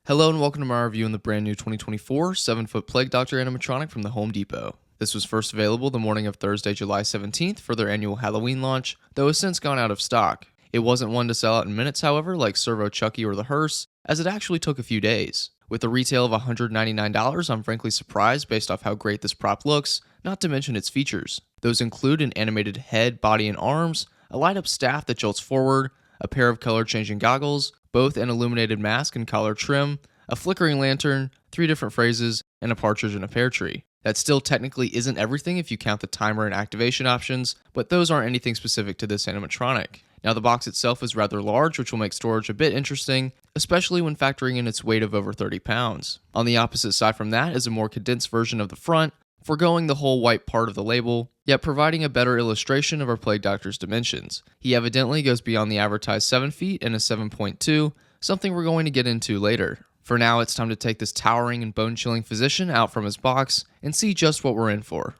Hello and welcome to my review on the brand new 2024 7-foot Plague Doctor animatronic from the Home Depot. This was first available the morning of Thursday, July 17th for their annual Halloween launch, though has since gone out of stock. It wasn't one to sell out in minutes, however, like Servo Chucky or the Hearse, as it actually took a few days. With a retail of $199, I'm frankly surprised based off how great this prop looks, not to mention its features. Those include an animated head, body, and arms, a light-up staff that jolts forward, a pair of color-changing goggles, both an illuminated mask and collar trim, a flickering lantern, 3 different phrases, and a partridge in a pear tree. That still technically isn't everything if you count the timer and activation options, but those aren't anything specific to this animatronic. Now the box itself is rather large, which will make storage a bit interesting, especially when factoring in its weight of over 30 pounds. On the opposite side from that is a more condensed version of the front, foregoing the whole white part of the label, yet providing a better illustration of our Plague Doctor's dimensions. He evidently goes beyond the advertised 7 feet and is 7.2, something we're going to get into later. For now, it's time to take this towering and bone-chilling physician out from his box and see just what we're in for.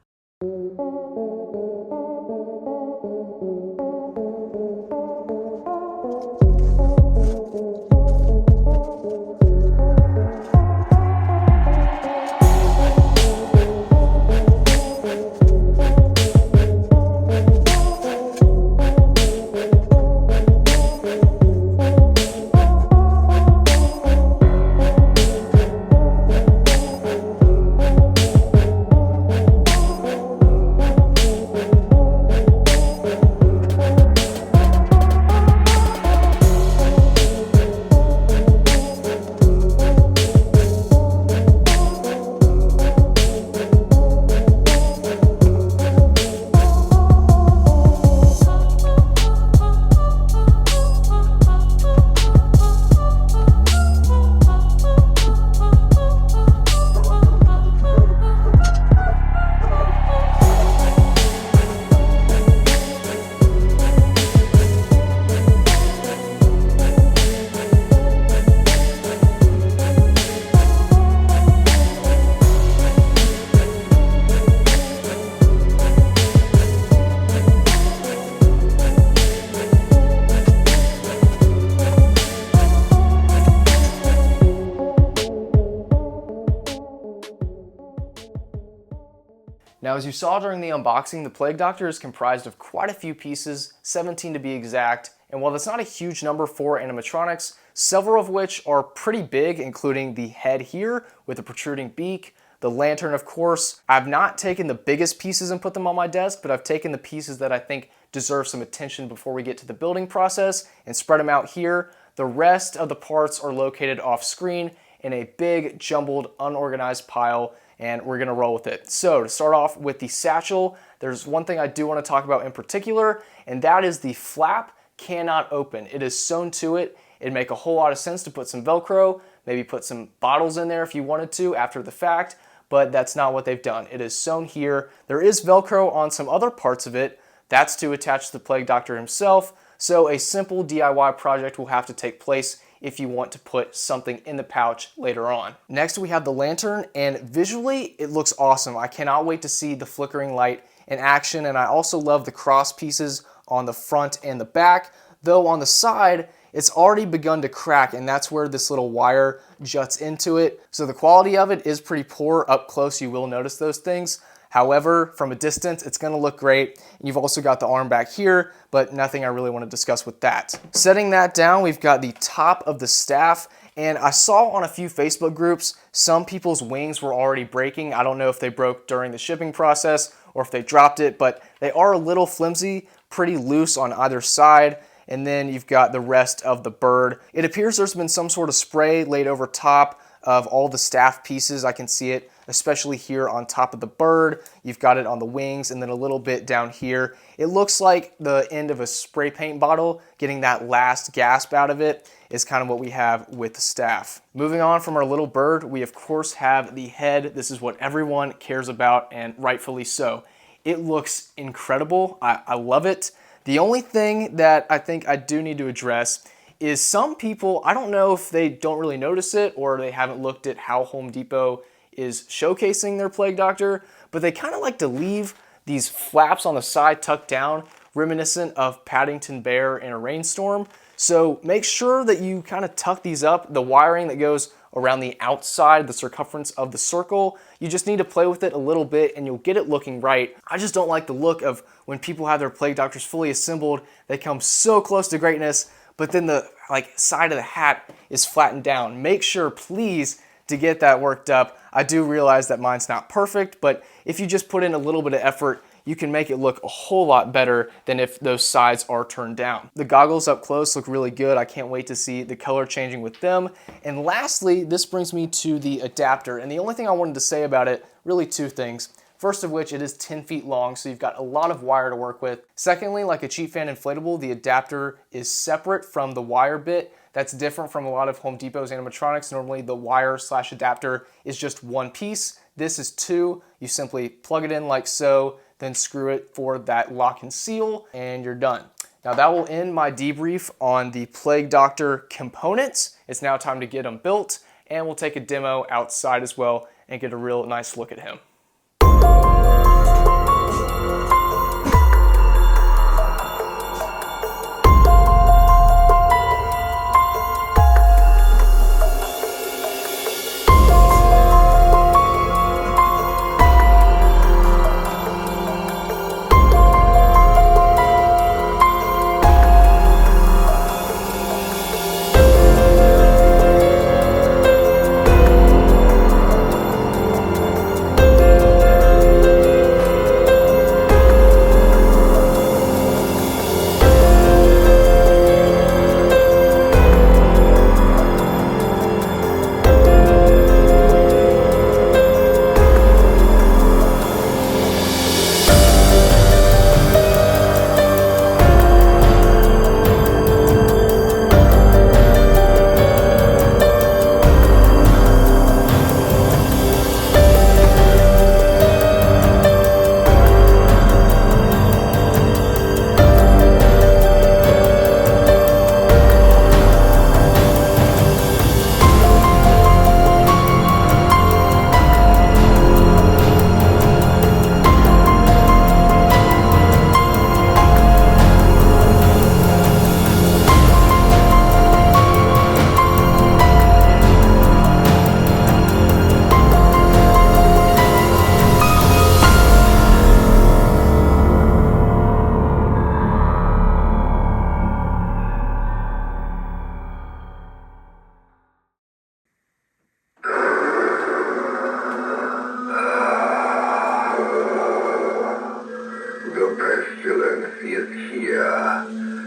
Now, as you saw during the unboxing, the Plague Doctor is comprised of quite a few pieces, 17 to be exact, and while that's not a huge number for animatronics, several of which are pretty big, including the head here with the protruding beak, the lantern of course. I've not taken the biggest pieces and put them on my desk, but I've taken the pieces that I think deserve some attention before we get to the building process and spread them out here. The rest of the parts are located off screen in a big, jumbled, unorganized pile, and we're gonna roll with it. So to start off with the satchel, there's one thing I do wanna talk about in particular, and that is the flap cannot open. It is sewn to it. It'd make a whole lot of sense to put some Velcro, maybe put some bottles in there if you wanted to after the fact, but that's not what they've done. It is sewn here. There is Velcro on some other parts of it. That's to attach to the Plague Doctor himself, so a simple DIY project will have to take place if you want to put something in the pouch later on. Next we have the lantern, and visually it looks awesome. I cannot wait to see the flickering light in action, and I also love the cross pieces on the front and the back, though on the side it's already begun to crack, and that's where this little wire juts into it. So the quality of it is pretty poor. Up close you will notice those things. However, from a distance, it's gonna look great. And you've also got the arm back here, but nothing I really wanna discuss with that. Setting that down, we've got the top of the staff, and I saw on a few Facebook groups, some people's wings were already breaking. I don't know if they broke during the shipping process or if they dropped it, but they are a little flimsy, pretty loose on either side. And then you've got the rest of the bird. It appears there's been some sort of spray laid over top of all the staff pieces. I can see it, especially here on top of the bird. You've got it on the wings and then a little bit down here. It looks like the end of a spray paint bottle. Getting that last gasp out of it is kind of what we have with the staff. Moving on from our little bird, we of course have the head. This is what everyone cares about, and rightfully so. It looks incredible. I love it. The only thing that I think I do need to address is some people, I don't know if they don't really notice it or they haven't looked at how Home Depot is showcasing their Plague Doctor, but they kind of like to leave these flaps on the side tucked down, reminiscent of Paddington Bear in a rainstorm. So make sure that you kind of tuck these up. The wiring that goes around the outside, the circumference of the circle, you just need to play with it a little bit and you'll get it looking right. I just don't like the look of when people have their plague doctors fully assembled, they come so close to greatness, but then the side of the hat is flattened down. Make sure, please, to get that worked up. I do realize that mine's not perfect, but if you just put in a little bit of effort, you can make it look a whole lot better than if those sides are turned down. The goggles up close look really good. I can't wait to see the color changing with them. And lastly, this brings me to the adapter. And the only thing I wanted to say about it, really two things. First of which, it is 10 feet long, so you've got a lot of wire to work with. Secondly, like a cheap fan inflatable, the adapter is separate from the wire bit. That's different from a lot of Home Depot's animatronics. Normally the wire/adapter is just one piece. This is two. You simply plug it in like so, then screw it for that lock and seal, and you're done. Now that will end my debrief on the Plague Doctor components. It's now time to get them built, and we'll take a demo outside as well and get a real nice look at him.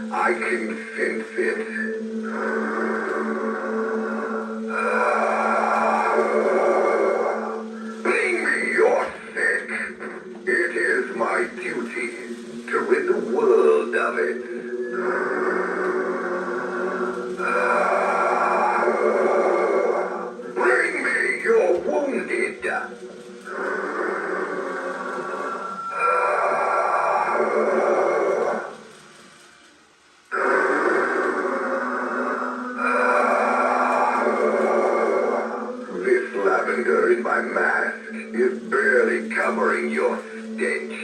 I can sense it. Bring me your sick. It is my duty to rid the world of it. Bring me your wounded. Lavender in my mask is barely covering your stench.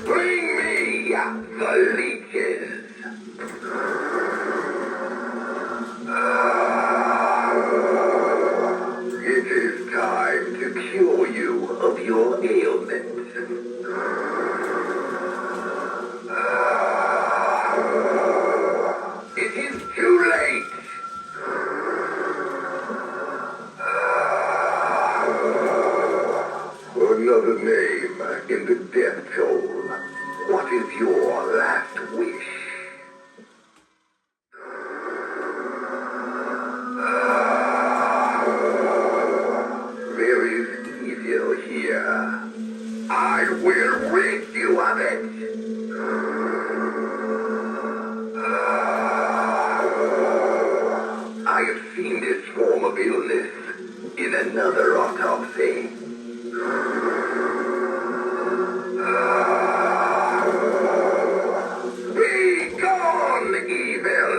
Bring me the leeches. It is time to cure you of your ailments. It is too late. Another name in the death toll. What is your last wish? There is evil here. I will rid you of it. I have seen this form of illness in another autopsy. Be gone, evil!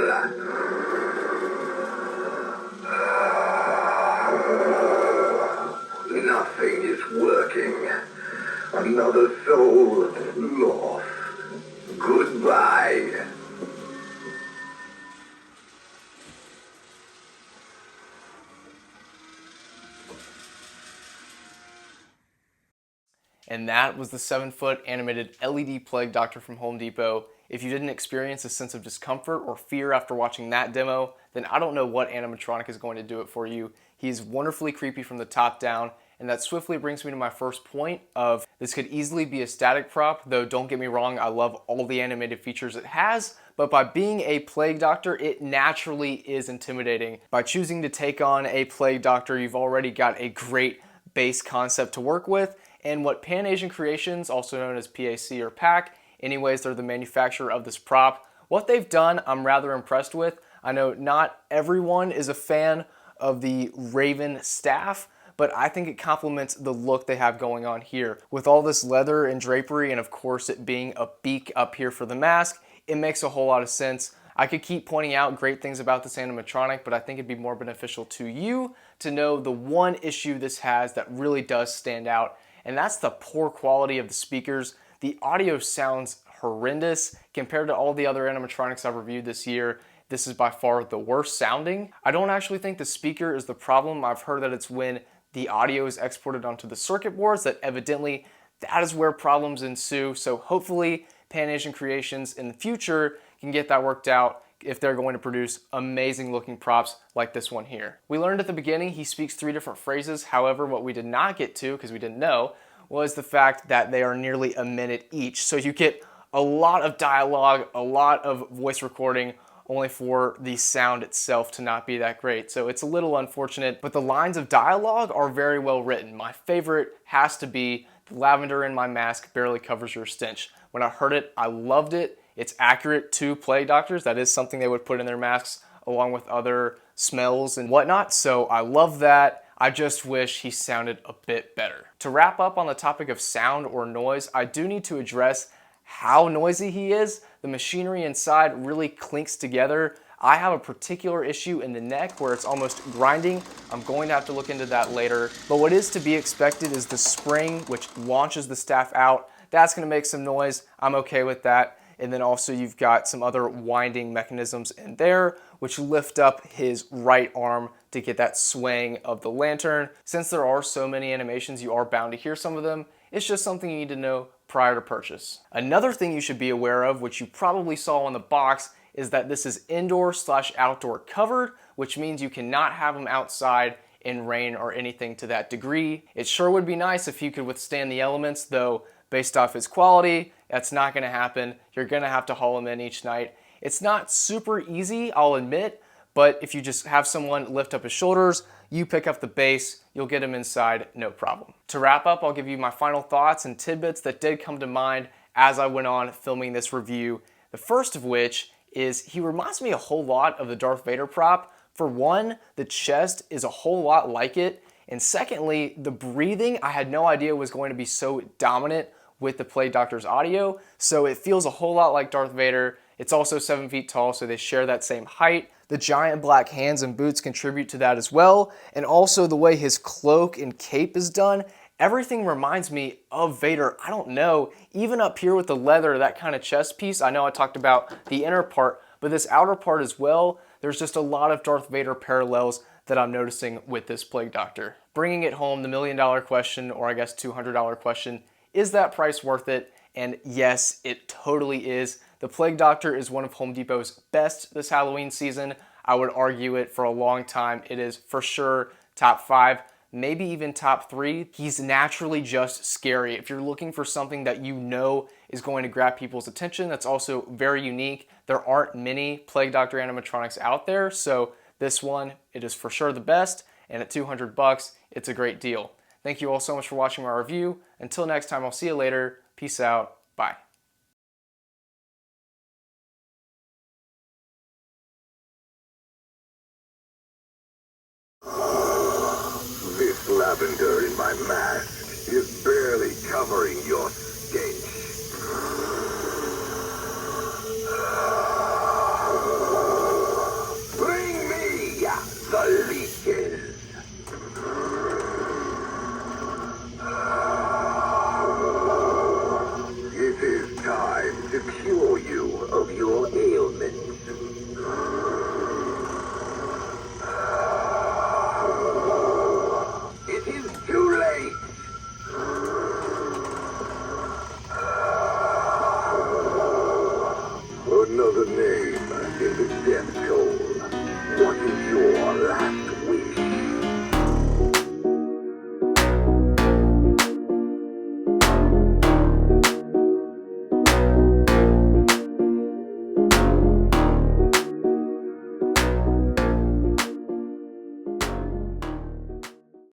Nothing is working. Another soul And that was the 7-foot animated LED Plague Doctor from Home Depot. If you didn't experience a sense of discomfort or fear after watching that demo, then I don't know what animatronic is going to do it for you. He's wonderfully creepy from the top down, and that swiftly brings me to my first point of this could easily be a static prop, though don't get me wrong, I love all the animated features it has, but by being a Plague Doctor, it naturally is intimidating. By choosing to take on a Plague Doctor, you've already got a great base concept to work with, and what Pan Asian Creations, also known as PAC or PAC, anyways, they're the manufacturer of this prop. What they've done, I'm rather impressed with. I know not everyone is a fan of the Raven staff, but I think it complements the look they have going on here. With all this leather and drapery, and of course it being a beak up here for the mask, it makes a whole lot of sense. I could keep pointing out great things about this animatronic, but I think it'd be more beneficial to you to know the one issue this has that really does stand out, and that's the poor quality of the speakers. The audio sounds horrendous compared to all the other animatronics I've reviewed this year. This is by far the worst sounding. I don't actually think the speaker is the problem. I've heard that it's when the audio is exported onto the circuit boards that evidently that is where problems ensue. So hopefully Pan Asian Creations in the future can get that worked out if they're going to produce amazing looking props like this one here. We learned at the beginning he speaks 3 different phrases. However, what we did not get to, because we didn't know, was the fact that they are nearly a minute each. So you get a lot of dialogue, a lot of voice recording, only for the sound itself to not be that great. So it's a little unfortunate, but the lines of dialogue are very well written. My favorite has to be, "The lavender in my mask barely covers your stench." When I heard it, I loved it. It's accurate to Plague Doctors. That is something they would put in their masks along with other smells and whatnot. So I love that. I just wish he sounded a bit better. To wrap up on the topic of sound or noise, I do need to address how noisy he is. The machinery inside really clinks together. I have a particular issue in the neck where it's almost grinding. I'm going to have to look into that later. But what is to be expected is the spring, which launches the staff out. That's going to make some noise. I'm okay with that. And then also you've got some other winding mechanisms in there, which lift up his right arm to get that swaying of the lantern. Since there are so many animations, you are bound to hear some of them. It's just something you need to know prior to purchase. Another thing you should be aware of, which you probably saw on the box, is that this is indoor/outdoor covered, which means you cannot have them outside in rain or anything to that degree. It sure would be nice if he could withstand the elements, though based off his quality, that's not gonna happen. You're gonna have to haul him in each night. It's not super easy, I'll admit, but if you just have someone lift up his shoulders, you pick up the base, you'll get him inside, no problem. To wrap up, I'll give you my final thoughts and tidbits that did come to mind as I went on filming this review. The first of which is he reminds me a whole lot of the Darth Vader prop. For one, the chest is a whole lot like it. And secondly, the breathing, I had no idea was going to be so dominant with the Plague Doctor's audio. So it feels a whole lot like Darth Vader. It's also 7 feet tall, so they share that same height. The giant black hands and boots contribute to that as well. And also the way his cloak and cape is done, everything reminds me of Vader. I don't know, even up here with the leather, that kind of chest piece, I know I talked about the inner part, but this outer part as well, there's just a lot of Darth Vader parallels that I'm noticing with this Plague Doctor. Bringing it home, the $1 million question, or I guess $200 question, is that price worth it? And yes, it totally is. The Plague Doctor is one of Home Depot's best this Halloween season. I would argue it for a long time. It is for sure top 5, maybe even top 3. He's naturally just scary. If you're looking for something that you know is going to grab people's attention, that's also very unique. There aren't many Plague Doctor animatronics out there, so this one, it is for sure the best, and at $200, it's a great deal. Thank you all so much for watching my review. Until next time, I'll see you later. Peace out. Bye. This lavender in my mask is barely covering your